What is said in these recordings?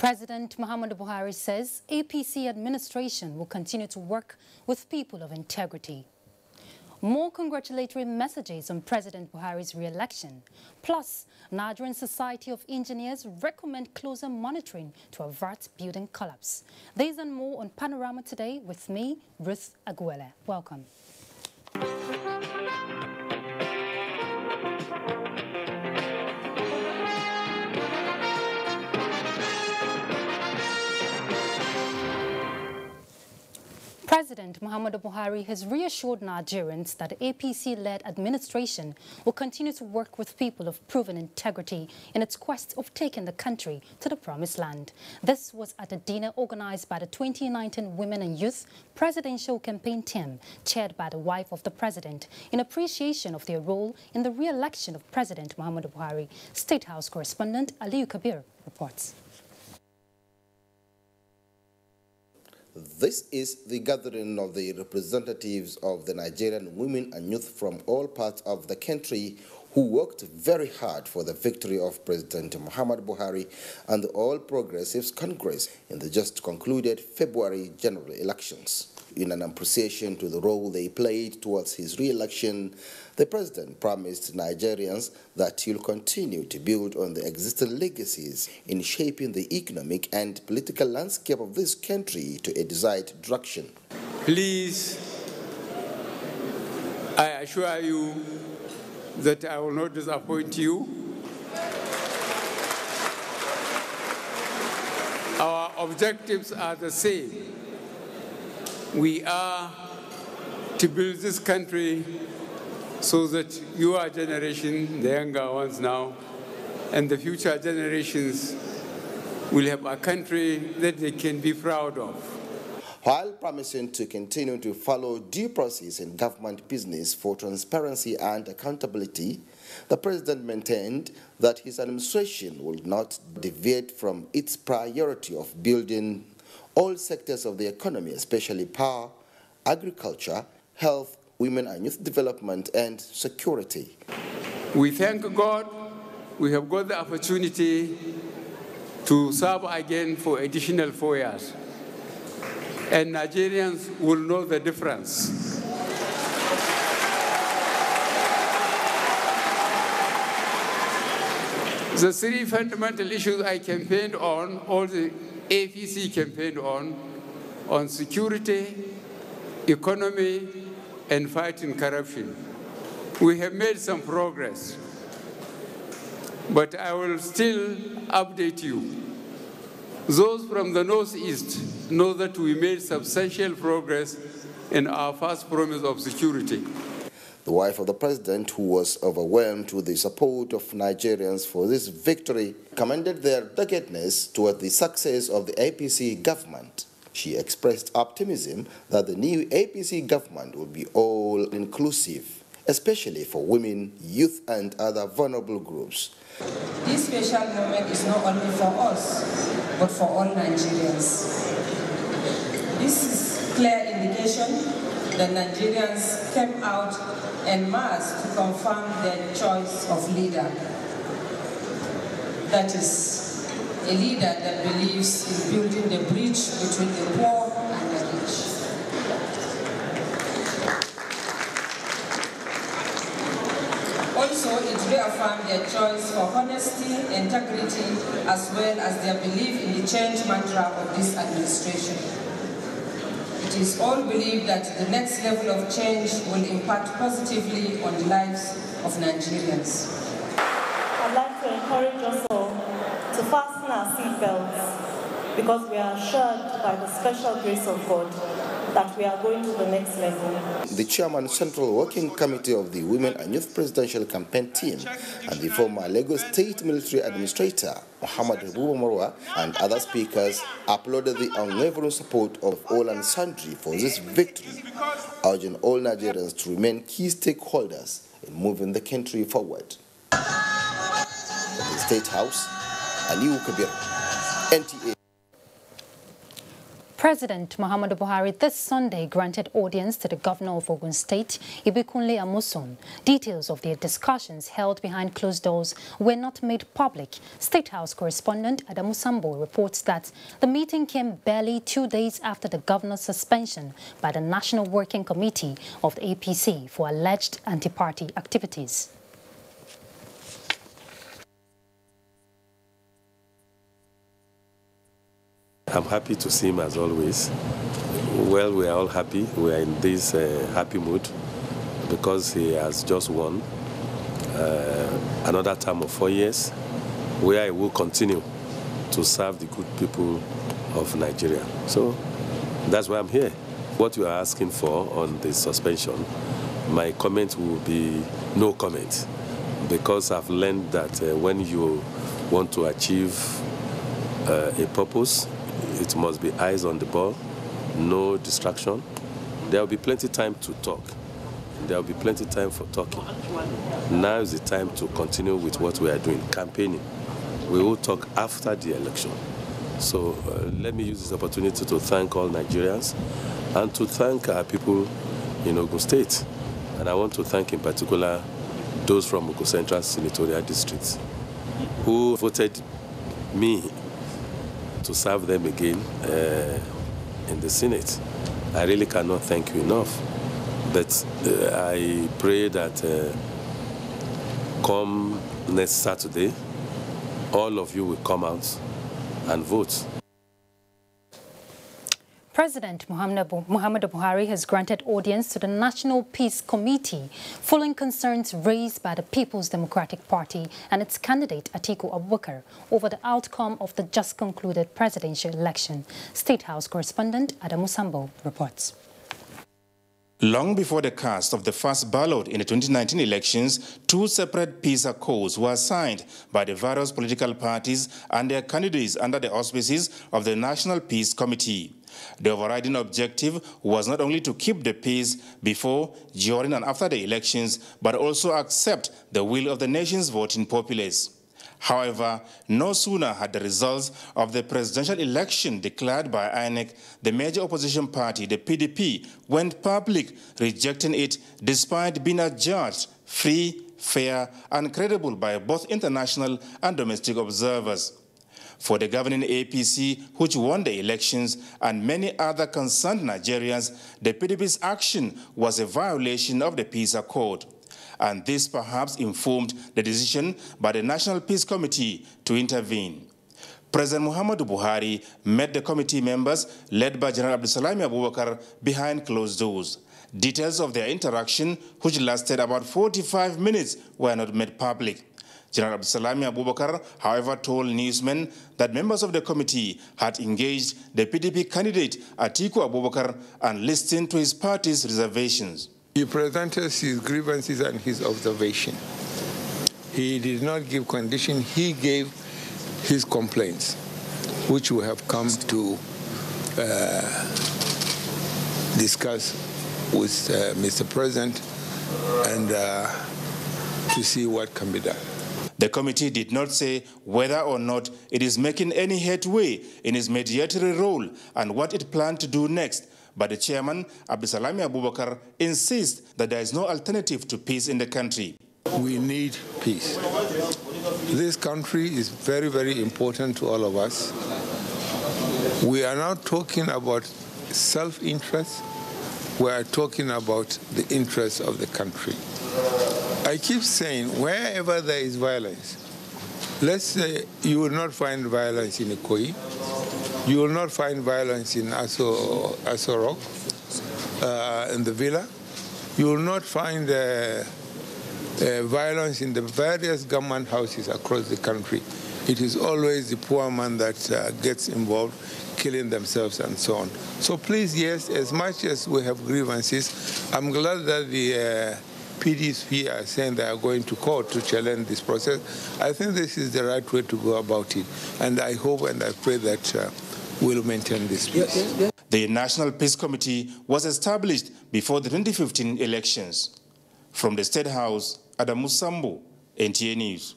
President Muhammadu Buhari says APC administration will continue to work with people of integrity. More congratulatory messages on President Buhari's re-election. Plus, Nigerian Society of Engineers recommend closer monitoring to avert building collapse. These and more on Panorama today with me, Ruth Aguele. Welcome. President Muhammadu Buhari has reassured Nigerians that the APC-led administration will continue to work with people of proven integrity in its quest of taking the country to the promised land. This was at a dinner organized by the 2019 Women and Youth Presidential Campaign Team, chaired by the wife of the president, in appreciation of their role in the re-election of President Muhammadu Buhari. State House correspondent Aliyu Kabir reports. This is the gathering of the representatives of the Nigerian women and youth from all parts of the country who worked very hard for the victory of President Muhammadu Buhari and the All Progressives Congress in the just concluded February general elections. In an appreciation to the role they played towards his re-election, the president promised Nigerians that he'll continue to build on the existing legacies in shaping the economic and political landscape of this country to a desired direction. Please, I assure you that I will not disappoint you. Our objectives are the same. We are to build this country so that your generation, the younger ones now, and the future generations will have a country that they can be proud of. While promising to continue to follow due process in government business for transparency and accountability, the president maintained that his administration will not deviate from its priority of building all sectors of the economy, especially power, agriculture, health, women and youth development, and security. We thank God we have got the opportunity to serve again for additional 4 years. And Nigerians will know the difference. The three fundamental issues I campaigned on, all the APC campaigned on security, economy, and fighting corruption. We have made some progress, but I will still update you. Those from the Northeast know that we made substantial progress in our first promise of security. The wife of the president, who was overwhelmed with the support of Nigerians for this victory, commended their doggedness toward the success of the APC government. She expressed optimism that the new APC government will be all-inclusive, especially for women, youth, and other vulnerable groups. This special moment is not only for us, but for all Nigerians. This is clear indication that Nigerians came out en masse to confirm their choice of leader. That is, a leader that believes in building the bridge between the poor and the rich. Also, it reaffirmed their choice for honesty, integrity, as well as their belief in the change mantra of this administration. It is all believed that the next level of change will impact positively on the lives of Nigerians. I'd like to encourage us all to fasten our seatbelts because we are assured by the special grace of God that we are going to the next level. The chairman Central Working Committee of the Women and Youth Presidential Campaign Team and the former Lagos State Military Administrator Muhammad Marwa and other speakers applauded the unwavering support of all and sundry for this victory, urging all Nigerians to remain key stakeholders in moving the country forward. At the State House, Aliyu Kabir, NTA. President Muhammadu Buhari this Sunday granted audience to the governor of Ogun State, Ibikunle Amusun. Details of their discussions held behind closed doors were not made public. State House correspondent Adamu Sambo reports that the meeting came barely 2 days after the governor's suspension by the National Working Committee of the APC for alleged anti-party activities. I'm happy to see him as always. Well, we are all happy. We are in this happy mood because he has just won another term of 4 years where he will continue to serve the good people of Nigeria. So that's why I'm here. What you are asking for on the suspension, my comment will be no comment, because I've learned that when you want to achieve a purpose, it must be eyes on the ball, no distraction. There will be plenty of time to talk. There will be plenty of time for talking. Now is the time to continue with what we are doing, campaigning. We will talk after the election. So let me use this opportunity to thank all Nigerians and to thank our people in Ogun State. And I want to thank in particular those from Ogun Central Senatorial District who voted me to serve them again in the Senate. I really cannot thank you enough. But I pray that come next Saturday, all of you will come out and vote. President Muhammadu Buhari has granted audience to the National Peace Committee following concerns raised by the People's Democratic Party and its candidate Atiku Abubakar over the outcome of the just concluded presidential election. State House correspondent Adamu Sambo reports. Long before the cast of the first ballot in the 2019 elections, 2 separate peace accords were signed by the various political parties and their candidates under the auspices of the National Peace Committee. The overriding objective was not only to keep the peace before, during and after the elections, but also accept the will of the nation's voting populace. However, no sooner had the results of the presidential election declared by INEC, the major opposition party, the PDP, went public, rejecting it despite being adjudged free, fair and credible by both international and domestic observers. For the governing APC, which won the elections, and many other concerned Nigerians, the PDP's action was a violation of the peace accord. And this perhaps informed the decision by the National Peace Committee to intervene. President Muhammadu Buhari met the committee members, led by General Abdusalami Abubakar, behind closed doors. Details of their interaction, which lasted about 45 minutes, were not made public. General Abdusalami Abubakar, however, told newsmen that members of the committee had engaged the PDP candidate Atiku Abubakar and listened to his party's reservations. He presented his grievances and his observation. He did not give condition. He gave his complaints, which we have come to discuss with Mr. President and to see what can be done. The committee did not say whether or not it is making any headway in its mediatory role and what it planned to do next. But the chairman, Abdusalami Abubakar, insists that there is no alternative to peace in the country. We need peace. This country is very, very important to all of us. We are not talking about self-interest. We are talking about the interests of the country. I keep saying, wherever there is violence, let's say you will not find violence in Ikoyi, you will not find violence in Aso Rock, in the Villa. You will not find violence in the various government houses across the country. It is always the poor man that gets involved, killing themselves and so on. So please, yes, as much as we have grievances, I'm glad that the PDP are saying they are going to court to challenge this process. I think this is the right way to go about it. And I hope and I pray that we'll maintain this peace. The National Peace Committee was established before the 2015 elections. From the State House, Adamu Sambo, NTA News.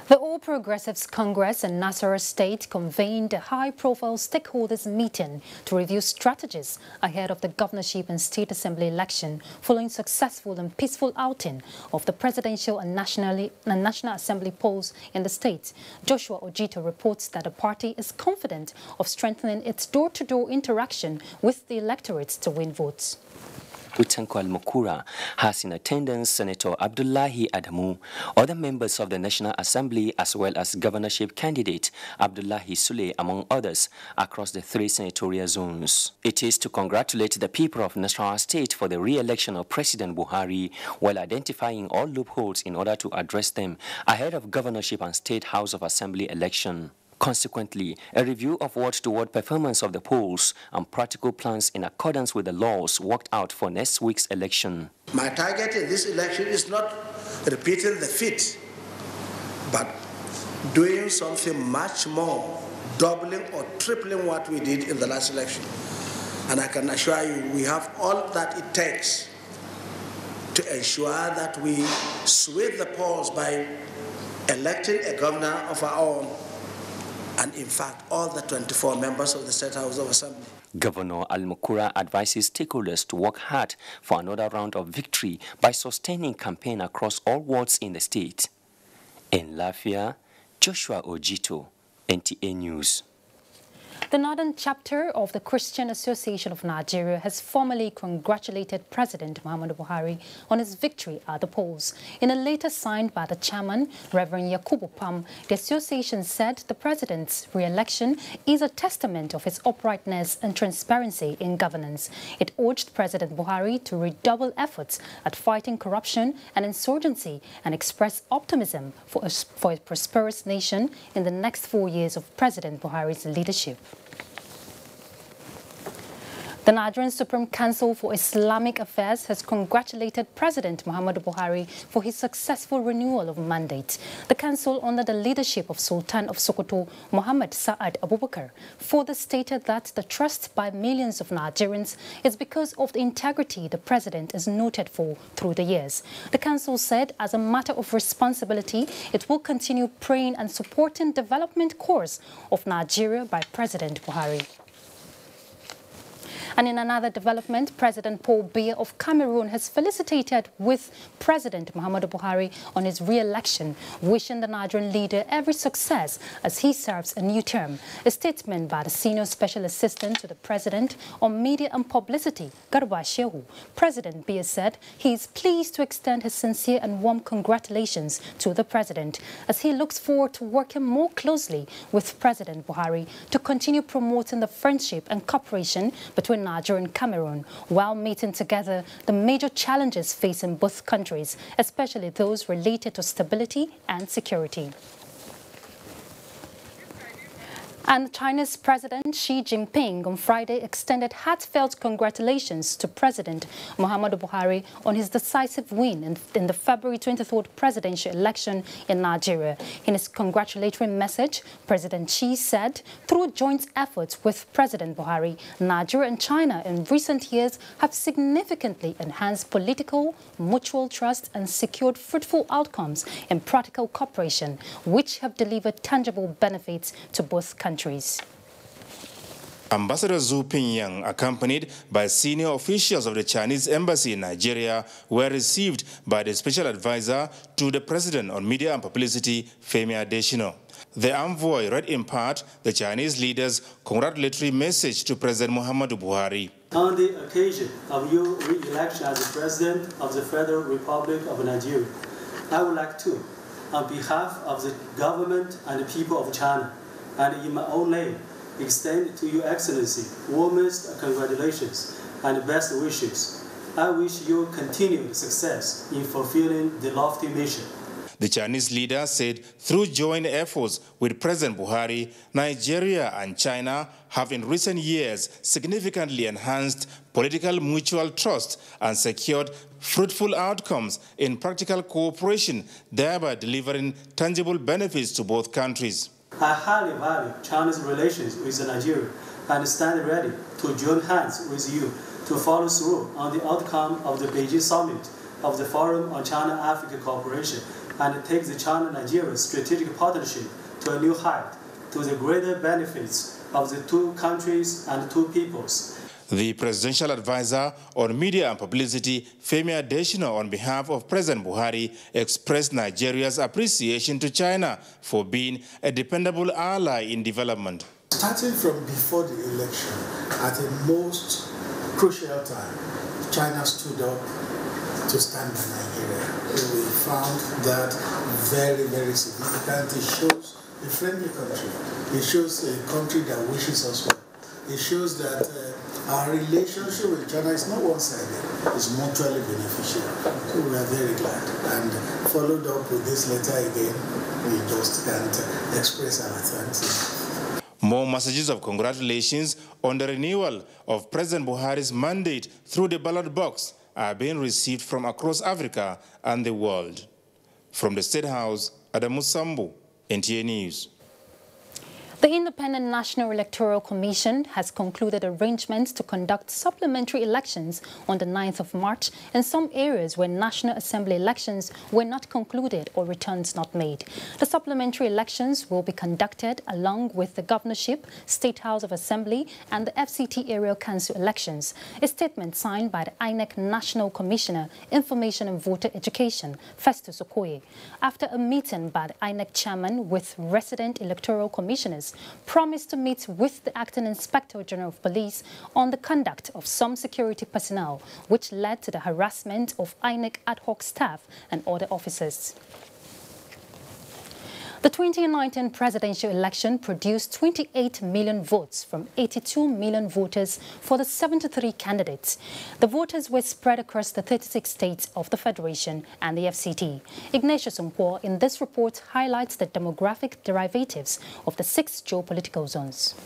The All Progressives Congress in Nasarawa State convened a high-profile stakeholders meeting to review strategies ahead of the governorship and state assembly election following successful and peaceful outing of the presidential and national assembly polls in the state. Joshua Ojito reports that the party is confident of strengthening its door-to-door interaction with the electorate to win votes. Utanko Al-Mukura has in attendance Senator Abdullahi Adamu, other members of the National Assembly as well as governorship candidate Abdullahi Sule, among others, across the 3 senatorial zones. It is to congratulate the people of Nasarawa State for the re-election of President Buhari while identifying all loopholes in order to address them ahead of governorship and State House of Assembly election. Consequently, a review of word-to-word performance of the polls and practical plans in accordance with the laws worked out for next week's election. My target in this election is not repeating the feat, but doing something much more, doubling or tripling what we did in the last election. And I can assure you, we have all that it takes to ensure that we sweep the polls by electing a governor of our own, and in fact, all the 24 members of the State House of Assembly. Governor Al-Mukura advises stakeholders to work hard for another round of victory by sustaining campaign across all wards in the state. In Lafia, Joshua Ojito, NTA News. The Northern Chapter of the Christian Association of Nigeria has formally congratulated President Muhammadu Buhari on his victory at the polls. In a letter signed by the chairman, Reverend Yakubu Pam, the association said the president's re-election is a testament of his uprightness and transparency in governance. It urged President Buhari to redouble efforts at fighting corruption and insurgency and express optimism for a prosperous nation in the next 4 years of President Buhari's leadership. The Nigerian Supreme Council for Islamic Affairs has congratulated President Muhammadu Buhari for his successful renewal of mandate. The council, under the leadership of Sultan of Sokoto, Muhammad Sa'ad Abubakar, further stated that the trust by millions of Nigerians is because of the integrity the president is noted for through the years. The council said, as a matter of responsibility, it will continue praying and supporting development course of Nigeria by President Buhari. And in another development, President Paul Biya of Cameroon has felicitated with President Muhammadu Buhari on his re-election, wishing the Nigerian leader every success as he serves a new term. A statement by the Senior Special Assistant to the President on Media and Publicity, Garba Shehu, President Biya said he is pleased to extend his sincere and warm congratulations to the President as he looks forward to working more closely with President Buhari to continue promoting the friendship and cooperation between Nigeria and Cameroon, while meeting together the major challenges facing both countries, especially those related to stability and security. And China's President Xi Jinping on Friday extended heartfelt congratulations to President Muhammadu Buhari on his decisive win in the February 23rd presidential election in Nigeria. In his congratulatory message, President Xi said, through joint efforts with President Buhari, Nigeria and China in recent years have significantly enhanced political, mutual trust and secured fruitful outcomes in practical cooperation, which have delivered tangible benefits to both countries. Ambassador Zhu Pingyang, accompanied by senior officials of the Chinese embassy in Nigeria, were received by the special advisor to the president on media and publicity, Femi Adesina. The envoy read in part the Chinese leader's congratulatory message to President Muhammadu Buhari. On the occasion of your re-election as the President of the Federal Republic of Nigeria, I would like to, on behalf of the government and the people of China, and in my own name, extend to Your Excellency warmest congratulations and best wishes. I wish you continued success in fulfilling the lofty mission. The Chinese leader said through joint efforts with President Buhari, Nigeria and China have in recent years significantly enhanced political mutual trust and secured fruitful outcomes in practical cooperation, thereby delivering tangible benefits to both countries. I highly value China's relations with Nigeria and stand ready to join hands with you to follow through on the outcome of the Beijing Summit of the Forum on China-Africa Cooperation and take the China-Nigeria strategic partnership to a new height, to the greater benefits of the two countries and two peoples. The presidential advisor on media and publicity, Femi Adesina, on behalf of President Buhari, expressed Nigeria's appreciation to China for being a dependable ally in development. Starting from before the election, at the most crucial time, China stood up to stand by Nigeria. We found that very, very significant. It shows a friendly country. It shows a country that wishes us well. It shows that our relationship with China is not one-sided, it's mutually beneficial. So we are very glad. And followed up with this letter again, we just can't express our thanks. More messages of congratulations on the renewal of President Buhari's mandate through the ballot box are being received from across Africa and the world. From the State House, Adamu Sambu, NTA News. The Independent National Electoral Commission has concluded arrangements to conduct supplementary elections on the 9th of March in some areas where National Assembly elections were not concluded or returns not made. The supplementary elections will be conducted along with the governorship, State House of Assembly and the FCT Area Council elections. A statement signed by the INEC National Commissioner, Information and Voter Education, Festus Okoye, after a meeting by the INEC chairman with resident electoral commissioners, promised to meet with the Acting Inspector General of Police on the conduct of some security personnel, which led to the harassment of INEC ad hoc staff and other officers. The 2019 presidential election produced 28 million votes from 82 million voters for the 73 candidates. The voters were spread across the 36 states of the Federation and the FCT. Ignatius Nkwo in this report highlights the demographic derivatives of the 6 geopolitical zones.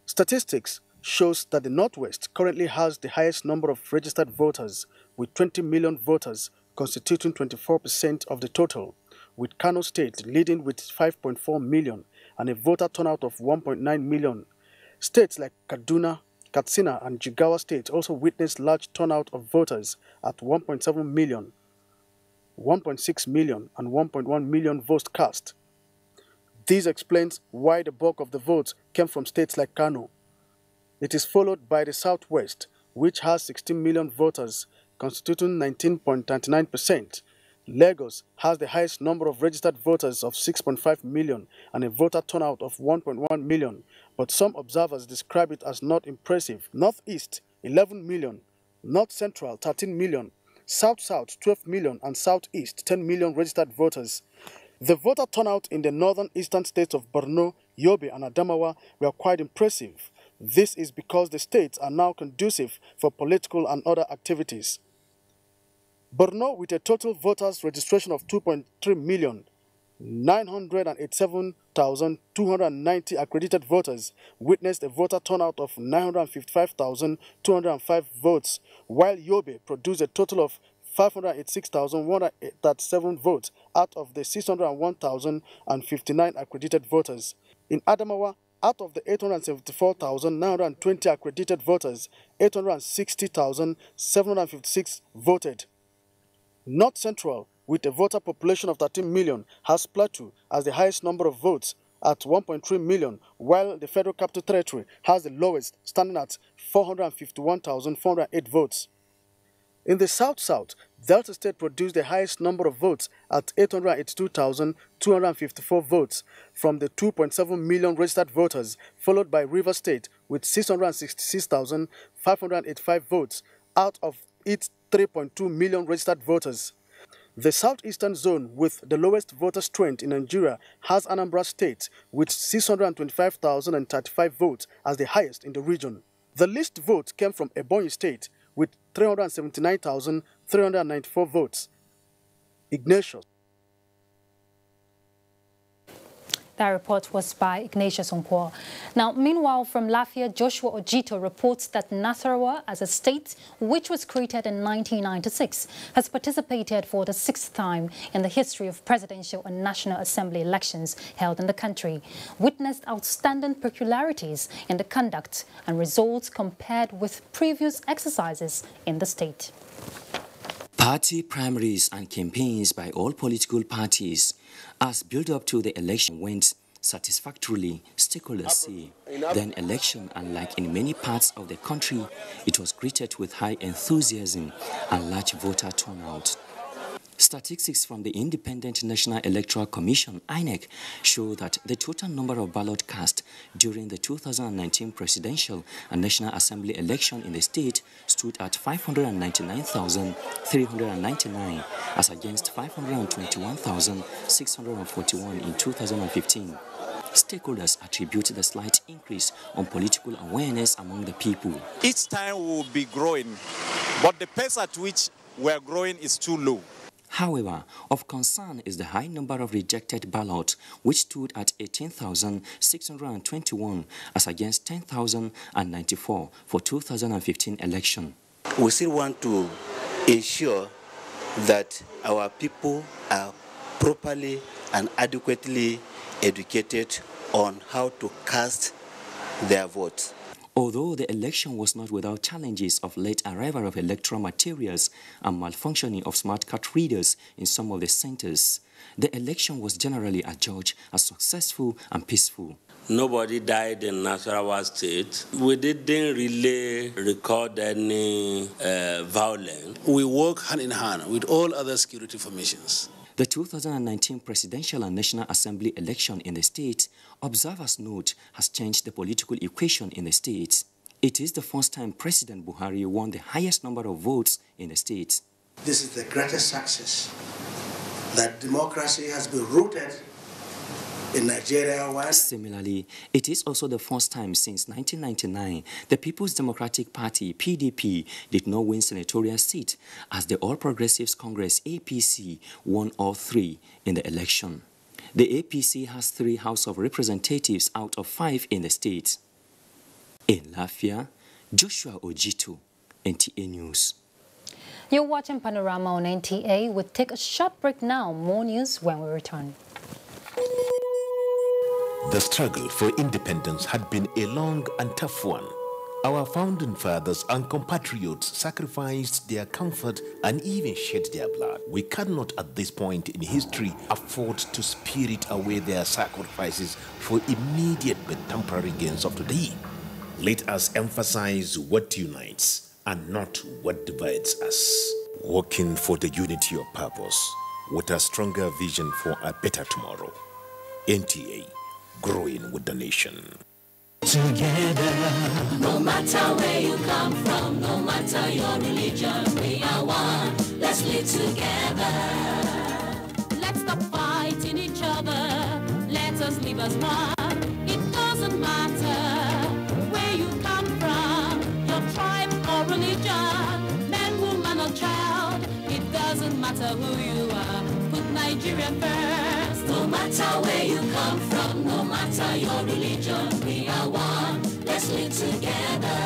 Statistics shows that the Northwest currently has the highest number of registered voters, with 20 million voters constituting 24% of the total, with Kano State leading with 5.4 million and a voter turnout of 1.9 million. States like Kaduna, Katsina and Jigawa State also witnessed large turnout of voters at 1.7 million, 1.6 million and 1.1 million votes cast. This explains why the bulk of the votes came from states like Kano. It is followed by the Southwest, which has 16 million voters, constituting 19.99%. Lagos has the highest number of registered voters of 6.5 million and a voter turnout of 1.1 million, but some observers describe it as not impressive. Northeast, 11 million, North Central, 13 million, South-South, 12 million, and Southeast, 10 million registered voters. The voter turnout in the northern eastern states of Borno, Yobe, and Adamawa were quite impressive. This is because the states are now conducive for political and other activities. Borno, with a total voters registration of 2.3 million, 987,290 accredited voters, witnessed a voter turnout of 955,205 votes, while Yobe produced a total of 586,137 votes out of the 601,059 accredited voters. In Adamawa, out of the 874,920 accredited voters, 860,756 voted. North Central, with a voter population of 13 million, has Plateau as the highest number of votes at 1.3 million, while the Federal Capital Territory has the lowest, standing at 451,408 votes. In the South-South, Delta State produced the highest number of votes at 882,254 votes from the 2.7 million registered voters, followed by River State with 666,585 votes out of its 3.2 million registered voters. The southeastern zone with the lowest voter strength in Nigeria has Anambra State with 625,035 votes as the highest in the region. The least votes came from Ebonyi State with 379,394 votes. Ignatius. That report was by Ignatius Nkwo. Now, meanwhile, from Lafia, Joshua Ojito reports that Nasarawa, as a state which was created in 1996, has participated for the 6th time in the history of presidential and National Assembly elections held in the country, witnessed outstanding peculiarities in the conduct and results compared with previous exercises in the state. Party primaries and campaigns by all political parties as build-up to the election went satisfactorily, stakeholders say. Then election, unlike in many parts of the country, it was greeted with high enthusiasm and large voter turnout. Statistics from the Independent National Electoral Commission, INEC, show that the total number of ballots cast during the 2019 presidential and National Assembly election in the state stood at 599,399 as against 521,641 in 2015. Stakeholders attribute the slight increase on political awareness among the people. Each time we will be growing, but the pace at which we are growing is too low. However, of concern is the high number of rejected ballots, which stood at 18,621 as against 10,094 for 2015 election. We still want to ensure that our people are properly and adequately educated on how to cast their votes. Although the election was not without challenges of late arrival of electoral materials and malfunctioning of smart card readers in some of the centers, the election was generally adjudged as successful and peaceful. Nobody died in Nasarawa State. We didn't really record any violence. We work hand in hand with all other security formations. The 2019 presidential and National Assembly election in the state, observers note, has changed the political equation in the state. It is the first time President Buhari won the highest number of votes in the state. This is the greatest success, that democracy has been rooted in Nigeria. Similarly, it is also the first time since 1999 the People's Democratic Party, PDP, did not win senatorial seat, as the All Progressives Congress, APC, won all three in the election. The APC has 3 House of Representatives out of 5 in the state. In Lafia, Joshua Ojito, NTA News. You're watching Panorama on NTA. We'll take a short break now. More news when we return. The struggle for independence had been a long and tough one. Our founding fathers and compatriots sacrificed their comfort and even shed their blood. We cannot at this point in history afford to spirit away their sacrifices for immediate but temporary gains of today. Let us emphasize what unites and not what divides us. Working for the unity of purpose with a stronger vision for a better tomorrow. NTA, growing with the nation. Together, no matter where you come from, no matter your religion, we are one. Let's live together. Let's stop fighting each other. Let us live as one. It doesn't matter where you come from, your tribe or religion, man, woman or child. It doesn't matter who you are. Put Nigeria first. No matter where you come from, no matter your religion, we are one. Let's live together.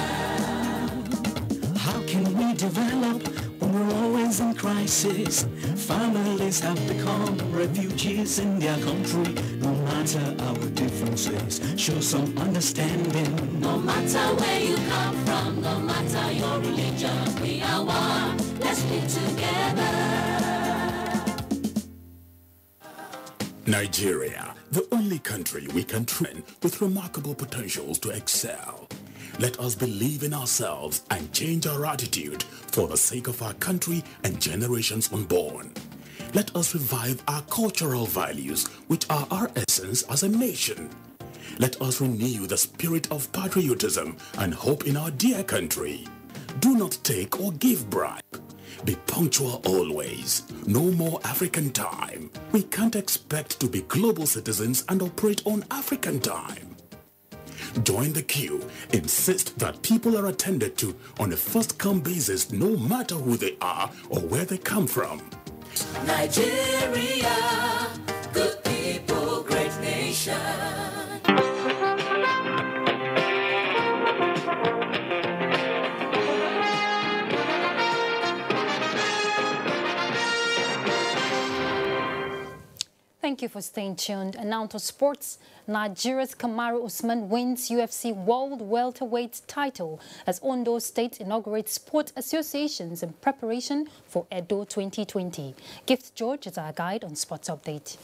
How can we develop when we're always in crisis? Families have become refugees in their country. No matter our differences, show some understanding. No matter where you come from, no matter your religion, we are one. Let's live together. Nigeria, the only country we can train with remarkable potentials to excel. Let us believe in ourselves and change our attitude for the sake of our country and generations unborn. Let us revive our cultural values, which are our essence as a nation. Let us renew the spirit of patriotism and hope in our dear country. Do not take or give bribe. Be punctual always. No more African time. We can't expect to be global citizens and operate on African time. Join the queue. Insist that people are attended to on a first-come basis, no matter who they are or where they come from. Nigeria, good people, great nation. Thank you for staying tuned. And now to sports. Nigeria's Kamaru Usman wins UFC World Welterweight title as Ondo State inaugurates sport associations in preparation for Edo 2020. Gift George is our guide on Sports Update.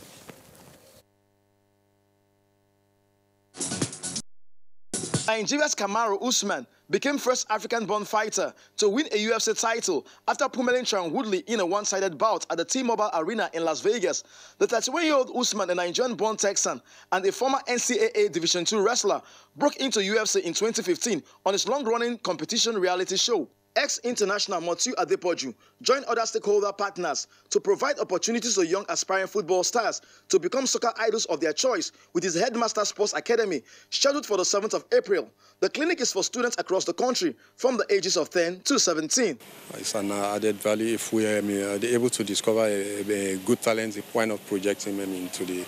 Nigeria's Kamaru Usman became first African-born fighter to win a UFC title after pummeling Sharon Woodley in a one-sided bout at the T-Mobile Arena in Las Vegas. The 31-year-old Usman, a Nigerian-born Texan and a former NCAA Division II wrestler, broke into UFC in 2015 on his long-running competition reality show. Ex-international Motiu Adepoju joined other stakeholder partners to provide opportunities to young aspiring football stars to become soccer idols of their choice with his Headmaster Sports Academy, scheduled for the 7th of April. The clinic is for students across the country from the ages of 10 to 17. It's an added value if we are able to discover a good talent, why not projecting them into the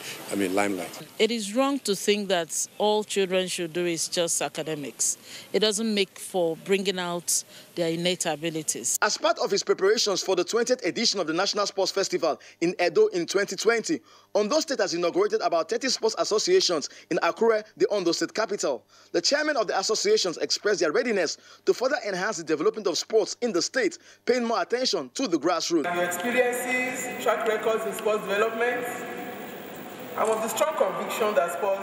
limelight. It is wrong to think that all children should do is just academics. It doesn't make for bringing out their innate abilities. As part of his preparations for the 20th edition of the National Sports Festival in Edo in 2020, Ondo State has inaugurated about 30 sports associations in Akure, the Ondo State capital. The chairman of the associations expressed their readiness to further enhance the development of sports in the state, paying more attention to the grassroots. Your experiences, track records in sports development, and with the strong conviction that sports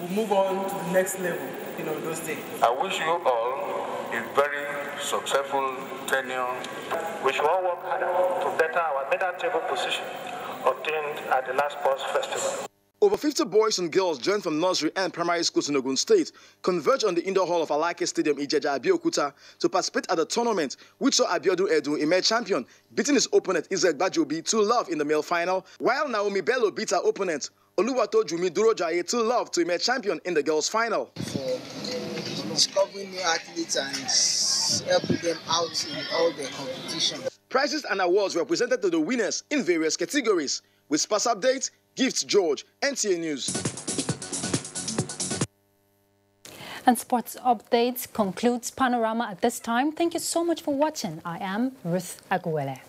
will move on to the next level in Ondo State. I wish you all a very successful tenure. We should all work harder to better our medal table position obtained at the last sports festival. Over 50 boys and girls joined from nursery and primary schools in Ogun State converged on the indoor hall of Alake Stadium in Ijeja, Abeokuta to participate at the tournament, which saw Abiodun Edu emerge champion, beating his opponent Izek Bajobi 2-0 in the male final, while Naomi Bello beat her opponent Oluwato Jumi Durojaye 2-0 to emerge champion in the girls' final. Discovering new athletes and helping them out in all their competition. Prizes and awards were presented to the winners in various categories. With Sports Update, Gifts George, NTA News. And Sports Updates concludes Panorama at this time. Thank you so much for watching. I am Ruth Aguele.